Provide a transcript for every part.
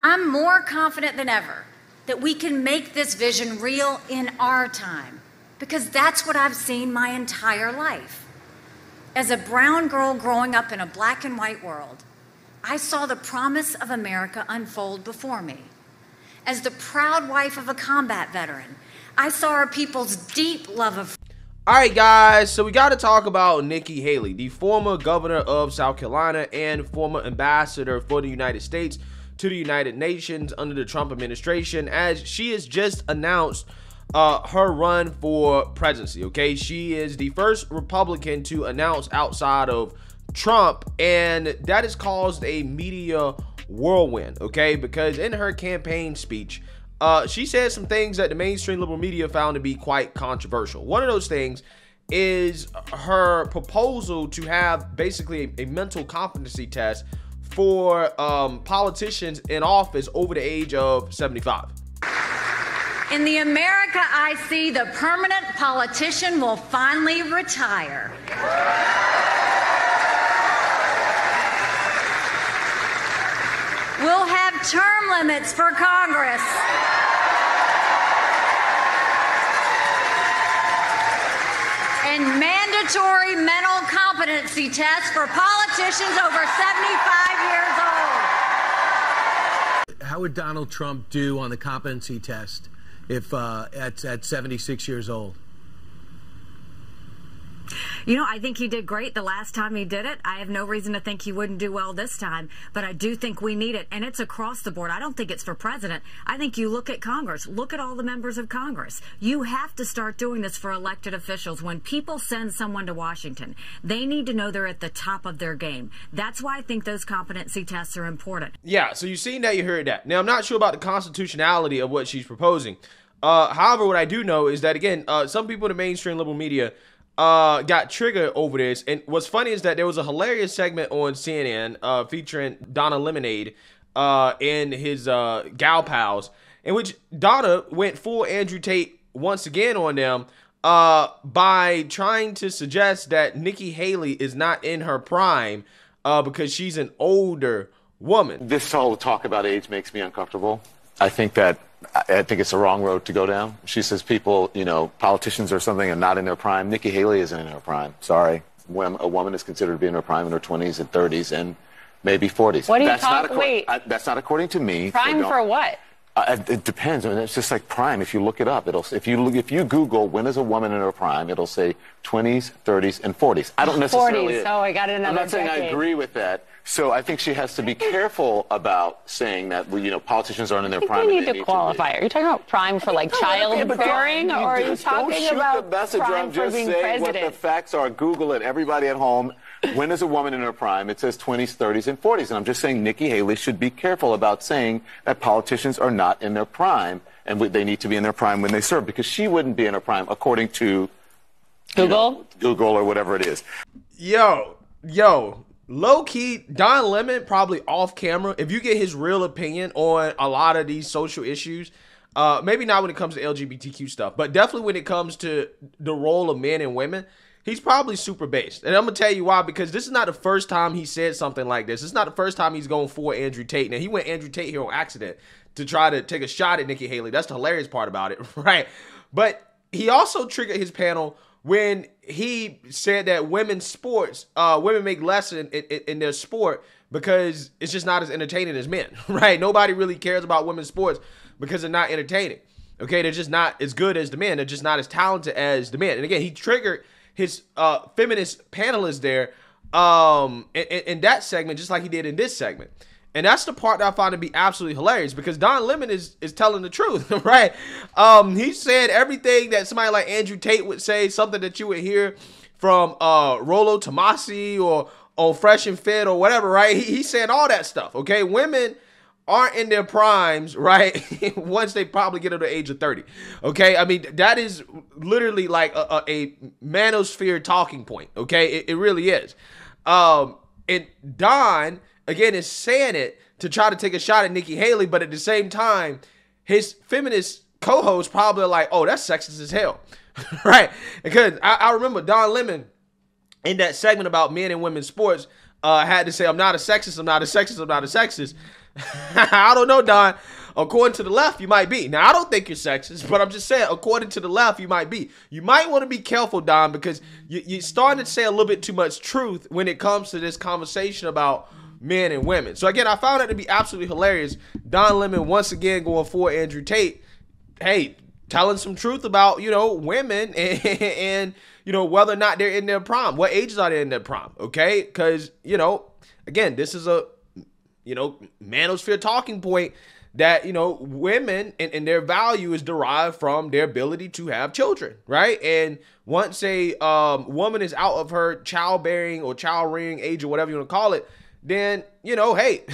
I'm more confident than ever that we can make this vision real in our time, because that's what I've seen my entire life. As a brown girl growing up in a black and white world, I saw the promise of America unfold before me. As the proud wife of a combat veteran, I saw our people's deep love of... All right, guys, so we got to talk about Nikki Haley, the former governor of South Carolina and former ambassador for the United States to the United Nations under the Trump administration, as she has just announced her run for presidency. Okay, she is the first Republican to announce outside of Trump, and that has caused a media whirlwind. Okay, because in her campaign speech, she said some things that the mainstream liberal media found to be quite controversial. One of those things is her proposal to have basically a mental competency test for politicians in office over the age of 75. In the America I see, the permanent politician will finally retire. We'll have term limits for Congress. And mandatory mental competency tests for politicians over 75 years old. How would Donald Trump do on the competency test if at 76 years old? You know, I think he did great the last time he did it. I have no reason to think he wouldn't do well this time, but I do think we need it, and it's across the board. I don't think it's for president. I think you look at Congress. Look at all the members of Congress. You have to start doing this for elected officials. When people send someone to Washington, they need to know they're at the top of their game. That's why I think those competency tests are important. Yeah, so you've seen that, you heard that. Now, I'm not sure about the constitutionality of what she's proposing. However, what I do know is that, again, some people in the mainstream liberal media got triggered over this, and what's funny is that there was a hilarious segment on CNN featuring Donna Lemonade and his gal pals, in which Donna went full Andrew Tate once again on them by trying to suggest that Nikki Haley is not in her prime because she's an older woman. This whole talk about age makes me uncomfortable. I think it's the wrong road to go down. She says people, you know, politicians or something are not in their prime. Nikki Haley isn't in her prime. Sorry. When a woman is considered to be in her prime in her 20s and 30s and maybe 40s. What are you talking? Wait. That's not according to me. Prime for what? It depends. I mean, it's just like prime. If you look it up, if you Google when is a woman in her prime, it'll say 20s, 30s, and 40s. I don't necessarily. 40s. Oh, I got another. I'm not saying decade. I agree with that. So I think she has to be careful about saying that, you know, politicians aren't in their prime. We need to qualify. Are you talking about prime for like childbearing, or are you talking about prime for being president? What the facts are. Google it. Everybody at home. When is a woman in her prime? It says 20s, 30s, and 40s. And I'm just saying Nikki Haley should be careful about saying that politicians are not in their prime, and they need to be in their prime when they serve, because she wouldn't be in her prime according to Google, Google or whatever it is. Yo. Low key, Don Lemon probably off camera, if you get his real opinion on a lot of these social issues, maybe not when it comes to LGBTQ stuff, but definitely when it comes to the role of men and women, he's probably super based. And I'm going to tell you why, because this is not the first time he said something like this. It's not the first time he's going for Andrew Tate. Now, he went Andrew Tate here on accident to try to take a shot at Nikki Haley. That's the hilarious part about it, right? But he also triggered his panel when he said that women's sports, women make less in their sport because it's just not as entertaining as men, right? Nobody really cares about women's sports because they're not entertaining, okay? They're just not as good as the men. They're just not as talented as the men. And again, he triggered his feminist panelists there in that segment, just like he did in this segment. And that's the part that I find to be absolutely hilarious, because Don Lemon is telling the truth, right? He said everything that somebody like Andrew Tate would say, something that you would hear from Rollo Tomasi or on Fresh and Fit or whatever, right? He's saying all that stuff, okay? Women aren't in their primes, right? Once they probably get to the age of 30, okay? I mean, that is literally like a manosphere talking point, okay? It really is. And Don, again, is saying it to try to take a shot at Nikki Haley, but at the same time, his feminist co-hosts probably are like, oh, that's sexist as hell, right? Because I remember Don Lemon in that segment about men and women's sports had to say, I'm not a sexist, I'm not a sexist, I'm not a sexist. I don't know, Don. According to the left, you might be. Now, I don't think you're sexist, but I'm just saying, according to the left, you might be. You might want to be careful, Don, because you're starting to say a little bit too much truth when it comes to this conversation about men and women. So, again, I found that to be absolutely hilarious. Don Lemon, once again, going for Andrew Tate. Hey, telling some truth about, women and whether or not they're in their prime. What ages are they in their prime, okay? Because, again, this is a, manosphere talking point that, women and their value is derived from their ability to have children, right? And once a woman is out of her childbearing or child rearing age or whatever you want to call it, then, hey,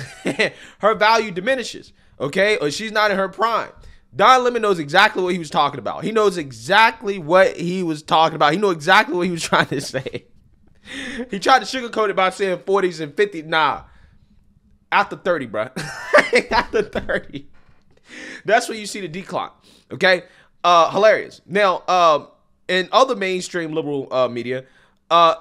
her value diminishes, okay? Or she's not in her prime. Don Lemon knows exactly what he was talking about. He knows exactly what he was talking about. He knew exactly what he was trying to say. He tried to sugarcoat it by saying 40s and 50s. Nah, after 30, bro. After 30. That's when you see the decline, okay? Hilarious. Now, in other mainstream liberal media,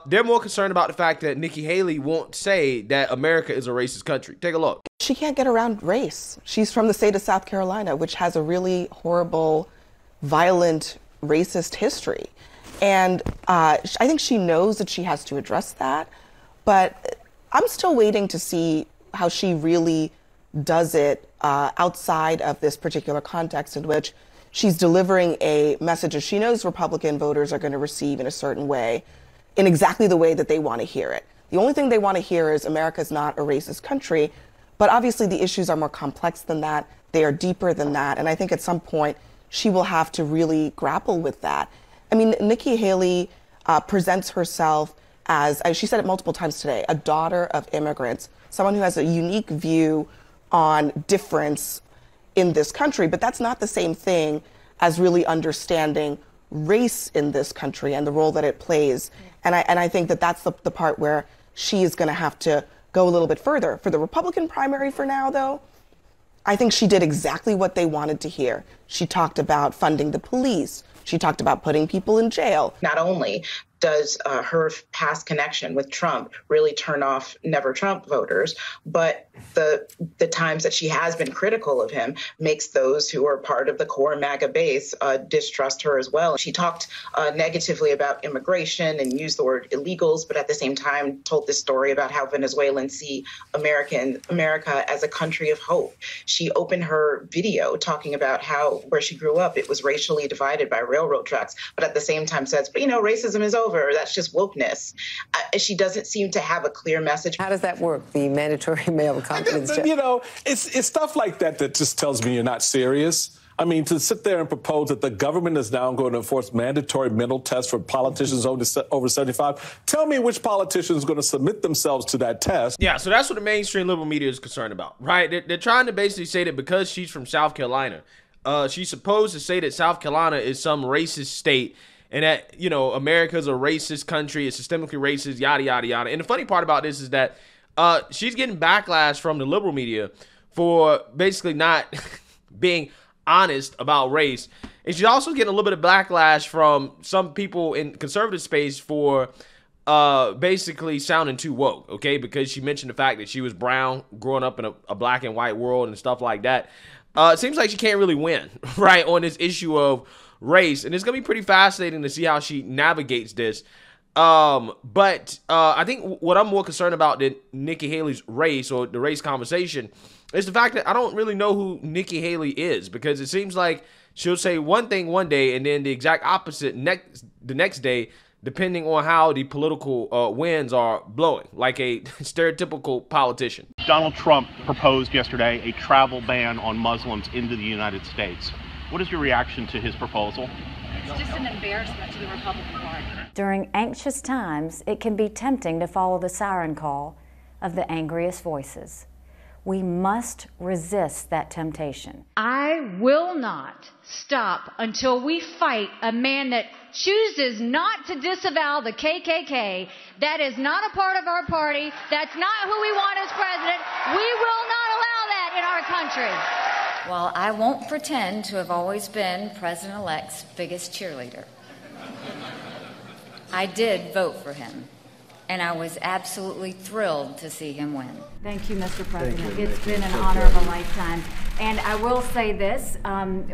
they're more concerned about the fact that Nikki Haley won't say that America is a racist country. Take a look. She can't get around race. She's from the state of South Carolina, which has a really horrible, violent, racist history. And I think she knows that she has to address that. But I'm still waiting to see how she really does it outside of this particular context in which she's delivering a message that she knows Republican voters are going to receive in a certain way, in exactly the way that they want to hear it. The only thing they want to hear is America's not a racist country, but obviously the issues are more complex than that. They are deeper than that. And I think at some point she will have to really grapple with that. I mean, Nikki Haley presents herself as she said it multiple times today, a daughter of immigrants, someone who has a unique view on difference in this country. But that's not the same thing as really understanding race in this country and the role that it plays. And I think that that's the part where she is going to have to go a little bit further. For the Republican primary for now, though, I think she did exactly what they wanted to hear. She talked about funding the police. She talked about putting people in jail. Not only does her past connection with Trump really turn off Never Trump voters, but the times that she has been critical of him makes those who are part of the core MAGA base distrust her as well. She talked negatively about immigration and used the word illegals, but at the same time told this story about how Venezuelans see America as a country of hope. She opened her video talking about how where she grew up, it was racially divided by railroad tracks, but at the same time says, but racism is over. That's just wokeness. She doesn't seem to have a clear message. How does that work, the mandatory male confidence check? It's stuff like that that just tells me you're not serious. I mean, to sit there and propose that the government is now going to enforce mandatory mental tests for politicians over 75, tell me which politician is going to submit themselves to that test. Yeah, so that's what the mainstream liberal media is concerned about, right? They're trying to basically say that because she's from South Carolina, she's supposed to say that South Carolina is some racist state and that, America's a racist country, it's systemically racist, yada, yada, yada. And the funny part about this is that she's getting backlash from the liberal media for basically not being honest about race. And she's also getting a little bit of backlash from some people in conservative space for basically sounding too woke, okay? Because she mentioned the fact that she was brown, growing up in a black and white world and stuff like that. It seems like she can't really win, right, on this issue of race, and it's gonna be pretty fascinating to see how she navigates this. But I think what I'm more concerned about than Nikki Haley's race or the race conversation is the fact that I don't really know who Nikki Haley is, because it seems like she'll say one thing one day and then the exact opposite the next day, depending on how the political winds are blowing, like a stereotypical politician. Donald Trump proposed yesterday a travel ban on Muslims into the United States. What is your reaction to his proposal? It's just an embarrassment to the Republican Party. During anxious times, it can be tempting to follow the siren call of the angriest voices. We must resist that temptation. I will not stop until we fight a man that chooses not to disavow the KKK. That is not a part of our party. That's not who we want as president. We will not allow that in our country. Well, I won't pretend to have always been President-elect's biggest cheerleader. I did vote for him, and I was absolutely thrilled to see him win. Thank you, Mr. President. you, It's Nikki. been an honor of a lifetime. And I will say this,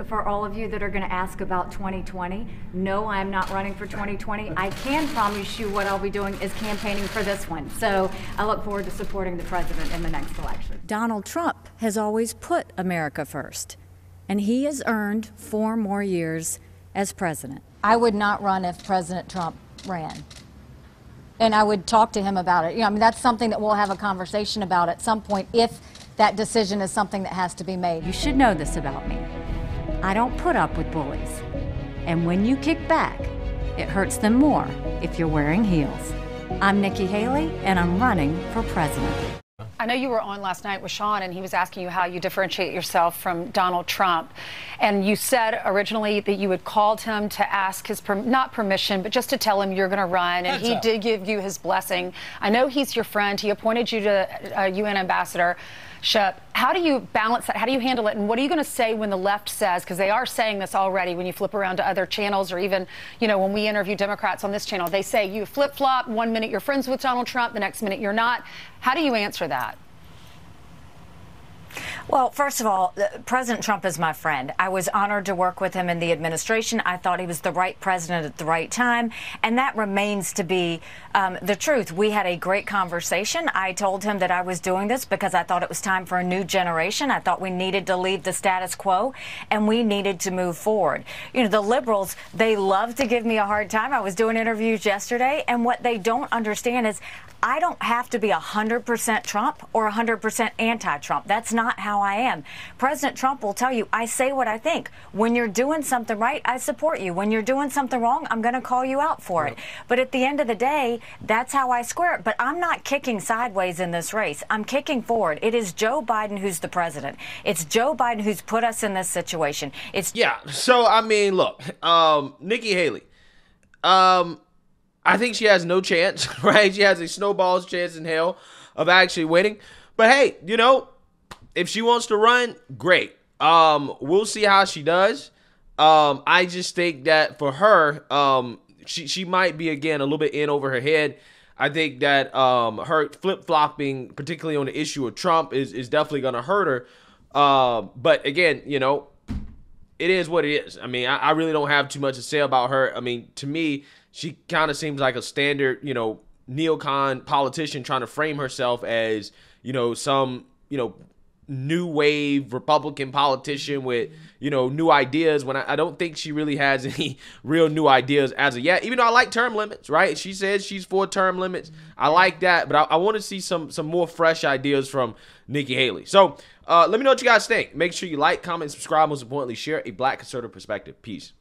for all of you that are going to ask about 2020, no, I am not running for 2020. I can promise you what I'll be doing is campaigning for this one. So I look forward to supporting the president in the next election. Donald Trump has always put America first, and he has earned 4 more years as president. I would not run if President Trump ran. And I would talk to him about it. You know, I mean, that's something that we'll have a conversation about at some point if that decision is something that has to be made. You should know this about me. I don't put up with bullies. And when you kick back, it hurts them more if you're wearing heels. I'm Nikki Haley, and I'm running for president. I know you were on last night with Sean, and he was asking you how you differentiate yourself from Donald Trump. And you said originally that you had called him to ask his, not permission, but just to tell him you're going to run. And he did give you his blessing. I know he's your friend. He appointed you to UN ambassadorship. How do you balance that? How do you handle it? And what are you going to say when the left says, because they are saying this already when you flip around to other channels, or even, you know, when we interview Democrats on this channel, they say you flip-flop. 1 minute you're friends with Donald Trump, the next minute you're not. How do you answer that? Well, first of all, President Trump is my friend. I was honored to work with him in the administration. I thought he was the right president at the right time, and that remains to be the truth. We had a great conversation. I told him that I was doing this because I thought it was time for a new generation. I thought we needed to leave the status quo, and we needed to move forward. You know, the liberals, they love to give me a hard time. I was doing interviews yesterday, and what they don't understand is I don't have to be 100% Trump or 100% anti-Trump. That's not how I am. President Trump will tell you, I say what I think. When you're doing something right, I support you. When you're doing something wrong, I'm going to call you out for it. But at the end of the day, that's how I square it. But I'm not kicking sideways in this race. I'm kicking forward. It is Joe Biden who's the president. It's Joe Biden who's put us in this situation. It's So, I mean, look, Nikki Haley, I think she has no chance, right? She has a snowball's chance in hell of actually winning. But hey, you know, if she wants to run, great. We'll see how she does. I just think that for her, she might be, again, a little bit in over her head. I think that her flip-flopping, particularly on the issue of Trump, is definitely going to hurt her. But again, you know, it is what it is. I mean, I really don't have too much to say about her. I mean, to me, she kind of seems like a standard, you know, neocon politician trying to frame herself as, you know, some, you know, new wave Republican politician with, you know, new ideas, when I don't think she really has any real new ideas as of yet, even though I like term limits, right? She says she's for term limits. I like that, but I want to see some more fresh ideas from Nikki Haley. So let me know what you guys think. Make sure you like, comment, subscribe. Most importantly, share a Black conservative perspective. Peace.